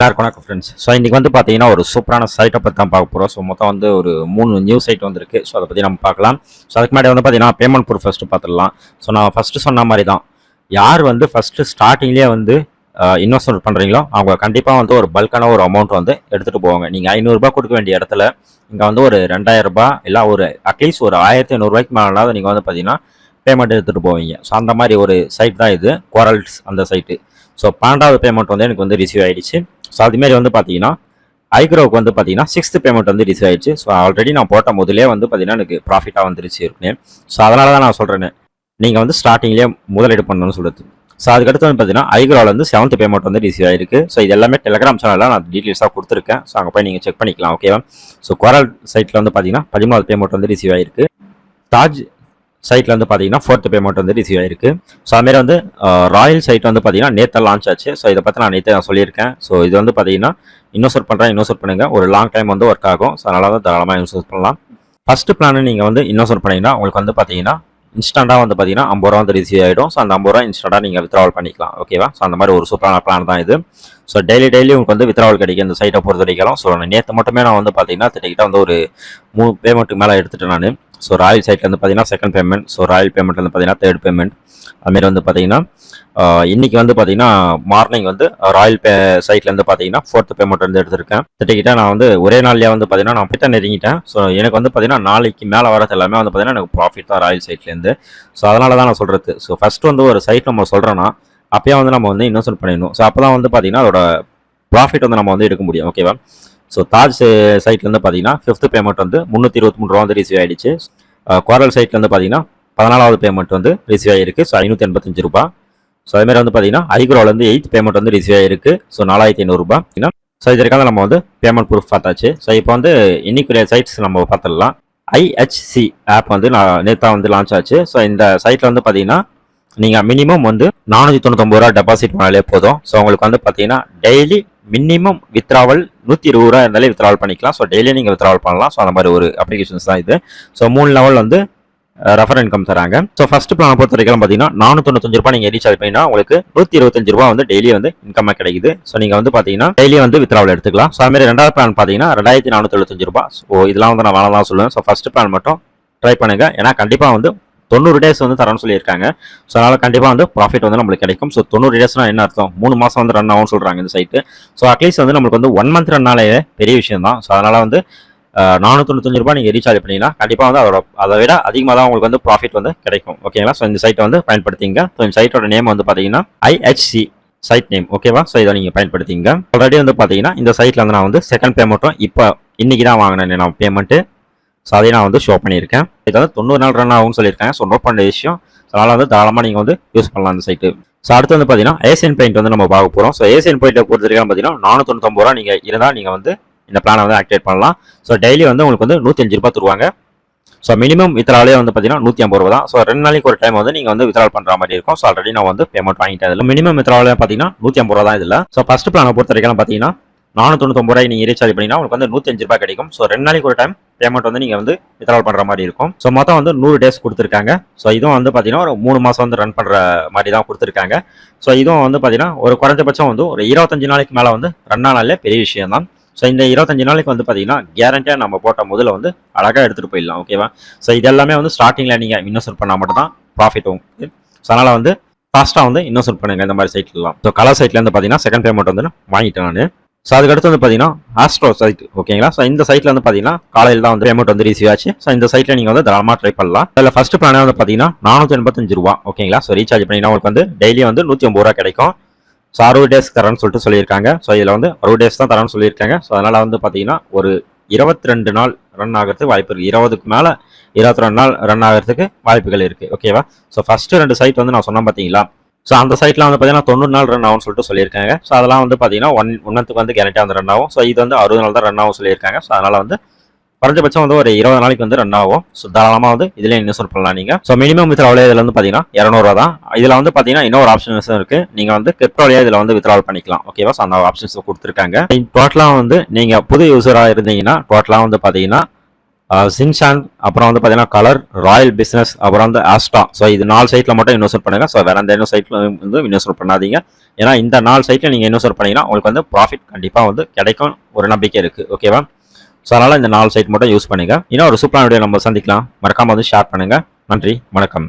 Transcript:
எல்லாருக்கும் வணக்கம் friends. So இன்றைக்கி வந்து பார்த்தீங்கன்னா ஒரு சூப்பரான சைட்டை பற்றி தான் பார்க்க போகிறோம். ஸோ மொத்தம் வந்து ஒரு 3 நியூ சைட் வந்துருக்கு. ஸோ அதை பற்றி நம்ம பார்க்கலாம். ஸோ அதுக்கு முன்னாடி வந்து பார்த்தீங்கன்னா பேமெண்ட் ப்ரூஃப் ஃபஸ்ட்டு பார்த்துடலாம். ஸோ நான் ஃபஸ்ட்டு சொன்ன மாதிரி தான், யார் வந்து ஃபஸ்ட்டு ஸ்டார்டிங்லேயே வந்து இன்வெஸ்ட்மெண்ட் பண்ணுறீங்களோ அவங்க கண்டிப்பாக வந்து ஒரு பல்கான ஒரு அமௌண்ட் வந்து எடுத்துகிட்டு போவாங்க. நீங்கள் 500 கொடுக்க வேண்டிய இடத்துல இங்கே வந்து ஒரு 2000 இல்லை ஒரு அட்லீஸ்ட் ஒரு 1500 மேலே நீங்கள் வந்து பார்த்தீங்கன்னா பேமெண்ட் எடுத்துகிட்டு போவீங்க. ஸோ அந்த மாதிரி ஒரு சைட் தான் இது, கோரல்ஸ் அந்த சைட்டு. ஸோ 12வது பேமெண்ட் வந்து எனக்கு வந்து ரிசீவ் ஆகிடுச்சு. ஸோ அதுமாரி வந்து பார்த்தீங்கன்னா ஐக்ரோவுக்கு வந்து பார்த்தீங்கன்னா 6th பேமெண்ட் வந்து ரிசீவ் ஆயிடுச்சு. ஸோ ஆல்ரெடி நான் போட்ட முதலே வந்து பார்த்தீங்கன்னா எனக்கு ப்ராஃபிட்டாக வந்துருச்சு இருக்குன்னு. ஸோ அதனால தான் நான் சொல்கிறேன்னு, நீங்கள் வந்து ஸ்டார்டிங்லேயே முதலீடு பண்ணணும்னு சொல்லுது. ஸோ அதுக்கடுத்து வந்து பார்த்தீங்கன்னா ஐக்ரோவில் வந்து 7th பேமெண்ட் வந்து ரிசீவ் ஆயிருக்கு. ஸோ இது எல்லாமே டெலிகிராம் சேனலில் நான் டீட்டெயில்ஸாக கொடுத்துருக்கேன். ஸோ அங்கே போய் நீங்கள் செக் பண்ணிக்கலாம். ஓகேவா? ஸோ கோரல் சைட்டில் வந்து பார்த்தீங்கன்னா 13வது பேமெண்ட் வந்து ரிசீவ் ஆயிருக்கு. தாஜ் சைட்டில் வந்து பார்த்தீங்கன்னா 4th பேமெண்ட் வந்து ரிசீவ் ஆயிருக்கு. ஸோ அதுமாரி வந்து ராயல் சைட் வந்து பார்த்தீங்கன்னா நேற்று லான்ச் ஆச்சு. ஸோ இதை பற்றி நான் நேற்று சொல்லியிருக்கேன். ஸோ இது வந்து பார்த்தீங்கன்னா இன்வெஸ்ட் பண்ணுங்கள், ஒரு லாங் டைம் வந்து ஒர்க் ஆகும். ஸோ அதனால தான் தாராளமாக இன்வெஸ்ட் பண்ணலாம். ஃபஸ்ட்டு பிளான் நீங்கள் வந்து இன்வெஸ்ட் பண்ணிங்கன்னா உங்களுக்கு வந்து பார்த்தீங்கன்னா இன்ஸ்டண்ட்டாக வந்து பார்த்தீங்கன்னா 50 ரூபா வந்து ரிசீவ் ஆகிடும். ஸோ அந்த 50 ரூபா இன்ஸ்டண்ட்டாக நீங்கள் வித்ராவல் பண்ணிக்கலாம். ஓகேவா? ஸோ அந்த மாதிரி ஒரு சூப்பரான பிளான் தான் இது. ஸோ டெய்லி உங்களுக்கு வந்து வித்ராவல் கிடைக்கும் இந்த சைட்டை பொறுத்த வரைக்கும். ஸோ நேற்று மட்டுமே நான் வந்து பார்த்தீங்கன்னா திட்டக்கிட்ட வந்து ஒரு 3 பேமெண்ட்டுக்கு மேலே எடுத்துகிட்டேன் நான். ஸோ ராயல் சைட்டில் வந்து பார்த்தீங்கன்னா 2nd payment, so Royal payment வந்து பார்த்தீங்கன்னா 3rd பேமெண்ட். அதுமாரி வந்து பார்த்தீங்கன்னா இன்றைக்கி வந்து பார்த்தீங்கன்னா மார்னிங் வந்து ராயல் சைட்லேருந்து பார்த்தீங்கன்னா 4th பேமெண்ட் வந்து எடுத்திருக்கேன். திட்டக்கிட்ட நான் வந்து ஒரே நாள்லேயே வந்து பார்த்தீங்கன்னா நான் போய்ட்டு நெருங்கிட்டேன். ஸோ எனக்கு வந்து பார்த்தீங்கன்னா நாளைக்கு மேலே வரது எல்லாமே வந்து பார்த்தீங்கன்னா எனக்கு ப்ராஃபிட் தான் ராயல் சைட்லேருந்து. ஸோ அதனால தான் நான் சொல்கிறது. ஸோ ஃபஸ்ட்டு வந்து ஒரு சைட் நம்ம சொல்கிறோன்னா அப்போயே வந்து நம்ம வந்து இன்வெஸ்ட் பண்ணிடணும். ஸோ அப்போ தான் வந்து பார்த்தீங்கன்னா அதோட ப்ராஃபிட் வந்து நம்ம வந்து எடுக்க முடியும். ஓகேவா? ஸோ தாஜ் சைட்லேருந்து பார்த்தீங்கன்னா 5th பேமெண்ட் வந்து 323 ரூபா வந்து ரிசீவ் ஆகிடுச்சு. கோரல் சைட்லேருந்து பார்த்தீங்கன்னா 14வது பேமெண்ட் வந்து ரிசீவ் ஆகிருக்கு. ஸோ 585 ரூபா. ஸோ அதுமாதிரி வந்து பார்த்தீங்கன்னா ஐக்ரோலேருந்து 8th பேமெண்ட் வந்து ரிசீவ் ஆகிருக்கு. ஸோ 4500 ரூபா. ஸோ இதற்காக நம்ம வந்து பேமெண்ட் ப்ரூஃப் பார்த்தாச்சு. ஸோ இப்போ வந்து இன்னைக்குரிய சைட்ஸ் நம்ம பார்த்துடலாம். IHC ஆப் வந்து நான் நேற்று வந்து லான்ச் ஆச்சு. ஸோ இந்த சைட்டில் வந்து பார்த்தீங்கன்னா நீங்கள் மினிமம் வந்து 499 ரூபா டெபாசிட் பண்ணாலே போதும். ஸோ உங்களுக்கு வந்து பார்த்தீங்கன்னா டெய்லி மினிமம் வித்ராவல் 120 ரூபா இருந்தாலே வித்ராவல் பண்ணிக்கலாம். ஸோ டெய்லி நீங்கள் வித்ராவல் பண்ணலாம். ஸோ அந்த மாதிரி ஒரு அப்ளிகேஷன்ஸ் தான் இது. ஸோ 3 லெவல் வந்து ரெஃபர் இன்கம் தராங்க. ஸோ ஃபர்ஸ்ட் பிளான் பொறுத்த வரைக்கும் பார்த்தீங்கன்னா 495 ரூபா நீங்கள் ரீசார்ஜ் பண்ணினா உங்களுக்கு 125 ரூபா வந்து டெய்லி வந்து இன்கமாக கிடைக்குது. ஸோ நீங்கள் வந்து பார்த்தீங்கன்னா டெய்லி வந்து வித்ராவல் எடுத்துக்கலாம். ஸோ அதுமாதிரி 2வது பிளான் பார்த்தீங்கன்னா 2475 ரூபா. ஸோ இதெல்லாம் வந்து நான் வேணாம் தான் சொல்லுவேன். ஸோ ஃபர்ஸ்ட் பிளான் மட்டும் ட்ரை பண்ணுங்க. ஏன்னா கண்டிப்பாக வந்து 90 டேஸ் வந்து தரேன்னு சொல்லியிருக்காங்க. ஸோ அதனால் கண்டிப்பாக வந்து ப்ராஃபிட் வந்து நம்மளுக்கு கிடைக்கும். ஸோ 90 டேஸ்னா என்ன அர்த்தம்? 3 மாதம் வந்து ரன் ஆகும்னு சொல்கிறாங்க இந்த சைட்டு. ஸோ அட்லீஸ்ட் வந்து நம்மளுக்கு வந்து 1 மந்த் ரன்னாலே பெரிய விஷயம் தான். ஸோ அதனால் வந்து 495 ரூபா நீங்கள் ரீசார்ஜ் பண்ணிங்கன்னா கண்டிப்பாக வந்து அதை விட அதிகமாக தான் உங்களுக்கு வந்து ப்ராஃபிட் வந்து கிடைக்கும். ஓகேங்களா? ஸோ இந்த சைட்டை வந்து பயன்படுத்திங்க. ஸோ இந்த சைட்டோட நேம் வந்து பார்த்தீங்கன்னா IHC சைட் நேம். ஓகேவா? ஸோ இதை நீங்கள் பயன்படுத்திங்க. ஆல்ரெடி வந்து பார்த்தீங்கன்னா இந்த சைட்டில் வந்து நான் வந்து 2nd பேமெண்ட்டும் இப்போ இன்றைக்கி தான் வாங்கினேன் நான் பேமெண்ட்டு. ஸோ அதையும் நான் வந்து ஷோ பண்ணியிருக்கேன். இது வந்து 90 நாள் ரன் ஆகும்னு சொல்லியிருக்காங்க. ஸோ நோட் பண்ண விஷயம். ஸோ அதனால் வந்து தாராளமாக நீங்கள் வந்து யூஸ் பண்ணலாம் அந்த சைட்டு. ஸோ அடுத்து வந்து பார்த்தீங்கன்னா ஏசியன் பெயிண்ட் வந்து நம்ம பார்க்க போகிறோம். ஸோ ஏசியன் பெயிண்ட்டை பொறுத்தவரைக்கும் பார்த்தீங்கன்னா 499 ரூபா நீங்கள் இருந்தால் நீங்கள் வந்து இந்த பிளானை வந்து ஆக்டிவேட் பண்ணலாம். ஸோ டெய்லி வந்து உங்களுக்கு வந்து 105 ரூபா தருவாங்க. ஸோ மினிமம் வித்ராலே வந்து பார்த்தீங்கன்னா 150 ரூபா தான். ஸோ 2 நாளைக்கு ஒரு டைம் வந்து நீங்கள் வந்து வித்ரால் பண்ணுற மாதிரி இருக்கும். ஸோ ஆல்ரெடி நான் வந்து பேமெண்ட் வாங்கிட்டேன். இதில் மினிமம் வித்ராலே பார்த்தீங்கன்னா 150 ரூபா தான் இதில். ஸோ ஃபர்ஸ்ட் பிளானை பொறுத்த வரைக்கும் பார்த்தீங்கன்னா 499 ரூபாய் நீங்கள் ரீசார்ஜ் பண்ணிங்கன்னா உங்களுக்கு வந்து 105 ரூபாய் கிடைக்கும். ஸோ 2 நாளைக்கு ஒரு டைம் பேமெண்ட் வந்து நீங்கள் வந்து வித்ரால் பண்ணுற மாதிரி இருக்கும். ஸோ மொத்தம் வந்து 100 டேஸ் கொடுத்துருக்காங்க. ஸோ இதுவும் வந்து பார்த்தீங்கன்னா ஒரு 3 மாதம் வந்து ரன் பண்ணுற மாதிரி தான் கொடுத்துருக்காங்க. ஸோ இதுவும் வந்து பார்த்தீங்கன்னா ஒரு குறைஞ்சபட்சம் வந்து ஒரு 25 நாளைக்கு மேலே வந்து ரன் ஆனாலே பெரிய விஷயம் தான். ஸோ இந்த 25 நாளைக்கு வந்து பார்த்தீங்கன்னா கேரண்டியாக நம்ம போட்ட முதல்ல வந்து அழகாக எடுத்துகிட்டு போயிடலாம். ஓகேவா? ஸோ இது எல்லாமே வந்து ஸ்டார்டிங்கில் நீங்கள் இன்வெஸ்ட் பண்ணால் மட்டும் தான் ப்ராஃபிட் உங்களுக்கு. ஸோ அதனால் வந்து ஃபாஸ்ட்டாக வந்து இன்வெஸ்ட் பண்ணுங்கள் இந்த மாதிரி சைட்லாம். ஸோ கலர் சைட்லேருந்து பார்த்தீங்கன்னா 2nd பேமெண்ட் வந்து வாங்கிட்டேன் நான். ஸோ அதுக்கடுத்து வந்து பார்த்தீங்கன்னா ஆஸ்ட்ரோ சைட். ஓகேங்களா? ஸோ இந்த சைட்டில் வந்து பார்த்தீங்கன்னா காலையில் தான் வந்து பேமெண்ட் வந்து ரிசீவ் ஆச்சு. ஸோ இந்த சைட்டில் நீங்கள் வந்து தாராளமாக ட்ரை பண்ணலாம். அதில் ஃபர்ஸ்ட் பிளானே வந்து பார்த்தீங்கன்னா 485 ரூபா. ஓகேங்களா? ஸோ ரீசார்ஜ் பண்ணிங்கன்னா உங்களுக்கு வந்து டெய்லி வந்து 150 ரூபா கிடைக்கும். ஸோ 60 டேஸ் தரேன்னு சொல்லிட்டு சொல்லியிருக்காங்க. ஸோ இதில் வந்து 60 டேஸ் தான் தரேன்னு சொல்லியிருக்காங்க. ஸோ அதனால் வந்து பார்த்தீங்கன்னா ஒரு 22 நாள் ரன் ஆகிறதுக்கு வாய்ப்பு இருக்குது. 20க்கு மேலே 22 நாள் ரன் ஆகிறதுக்கு வாய்ப்புகள் இருக்குது. ஓகேவா? ஸோ ஃபஸ்ட்டு 2 சைட் வந்து நான் சொன்னேன் பார்த்தீங்களா? ஸோ அந்த சைட்டில் வந்து பார்த்தீங்கன்னா 90 நாள் ரன் ஆகும்னு சொல்லிட்டு சொல்லியிருக்காங்க. ஸோ அதெல்லாம் வந்து பார்த்தீங்கன்னா ஒன் மந்த்துக்கு வந்து கேரண்டியாக வந்து ரன் ஆகும். ஸோ இது வந்து 60 நாள் தான் ரன் ஆகும் சொல்லியிருக்காங்க. ஸோ அதனால் வந்து குறைஞ்சபட்சம் வந்து ஒரு 20 நாளைக்கு வந்து ரன் ஆகும். ஸோ தாராளமாக வந்து இதில் இன்வெஸ்ட் பண்ணலாம் நீங்கள். ஸோ மினிமம் வித்ராவலே இதில் வந்து பார்த்தீங்கன்னா 200 ரூபா தான். இதில் வந்து பார்த்தீங்கன்னா இன்னொரு ஆப்ஷன்ஸும் இருக்குது. நீங்கள் வந்து கிரிப்டோலேயே இதில் வந்து வித்ராவல் பண்ணிக்கலாம். ஓகேவா? ஸோ அந்த ஆப்ஷன்ஸ் கொடுத்துருக்காங்க. டோட்டலாக வந்து நீங்கள் புது யூஸராக இருந்தீங்கன்னா டோட்டலாக வந்து பார்த்தீங்கன்னா சின்சான், அப்புறம் வந்து பார்த்தீங்கன்னா கலர், ராயல் பிஸ்னஸ், அப்புறம் வந்து ஆஸ்டா. ஸோ இது 4 சைட்டில் மட்டும் இன்வெஸ்ட் பண்ணுங்க. ஸோ வேற எந்த சைட்டில் வந்து இன்வெஸ்ட் பண்ணாதீங்க. ஏன்னா இந்த 4 சைட்டில் நீங்கள் இன்வெஸ்ட் பண்ணீங்கன்னா உங்களுக்கு வந்து ப்ராஃபிட் கண்டிப்பாக வந்து கிடைக்கும் ஒரு நம்பிக்கை இருக்குது. ஓகேவா? ஸோ அதனால் இந்த 4 சைட் மட்டும் யூஸ் பண்ணுங்க. இன்னும் ஒரு சூப்பரான வீடியோ நம்ம சந்திக்கலாம். மறக்காமல் வந்து ஷேர் பண்ணுங்கள். நன்றி, வணக்கம்.